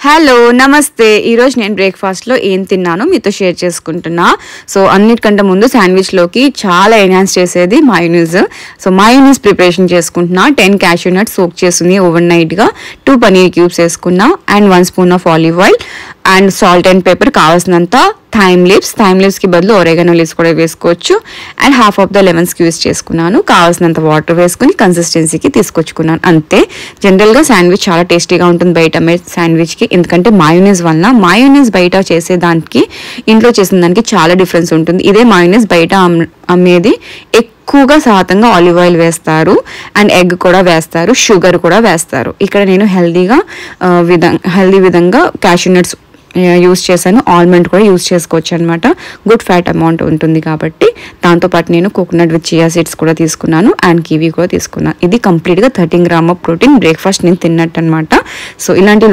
Hello నమస్తే ఈరోజు నేను బ్రేక్ఫాస్ట్లో ఏం తిన్నానో మీతో షేర్ చేసుకుంటున్నా. సో అన్నిటికంటే ముందు శాండ్విచ్లోకి చాలా ఎన్హాన్స్ చేసేది మయోనీస్. సో మయోనీస్ ప్రిపరేషన్ చేసుకుంటున్నా. 10 క్యాష్యూ నట్స్ సోక్ చేస్తుంది ఓవర్ నైట్గా, 2 పనీర్ క్యూబ్స్ వేసుకున్నా and 1 spoon of olive oil and salt and pepper, కావాల్సినంత థైమ్ లీవ్స్కి బదులు ఒరేగనో లీవ్స్ కూడా వేసుకోవచ్చు. And half of the lemon squeeze చేసుకున్నాను. కావాల్సినంత వాటర్ వేసుకుని కన్సిస్టెన్సీకి తీసుకొచ్చుకున్నాను. అంతే. జనరల్గా శాండ్విచ్ చాలా టేస్టీగా ఉంటుంది బయట అమ్మే శాండ్విచ్కి, ఎందుకంటే మయోనీస్ వలన. మయోనీస్ బయట చేసేదానికి ఇంట్లో చేసిన దానికి చాలా డిఫరెన్స్ ఉంటుంది. ఇదే మయోనీస్ బయట అమ్మేది ఎక్కువగా శాతంగా ఆలివ్ ఆయిల్ వేస్తారు అండ్ ఎగ్ కూడా వేస్తారు, షుగర్ కూడా వేస్తారు. ఇక్కడ నేను హెల్దీ విధంగా క్యాష్యూ నట్స్ యూస్ చేశాను. ఆల్మండ్ కూడా యూస్ చేసుకోవచ్చు అనమాట. గుడ్ ఫ్యాట్ అమౌంట్ ఉంటుంది కాబట్టి. దాంతోపాటు నేను కోకోనట్ విత్ చియా సీడ్స్ కూడా తీసుకున్నాను అండ్ కివీ కూడా తీసుకున్నాను. ఇది కంప్లీట్గా 13 గ్రామ్ ఆఫ్ ప్రోటీన్. బ్రేక్ఫాస్ట్ నేను తిన్నట్టు అనమాట. సో ఇలాంటి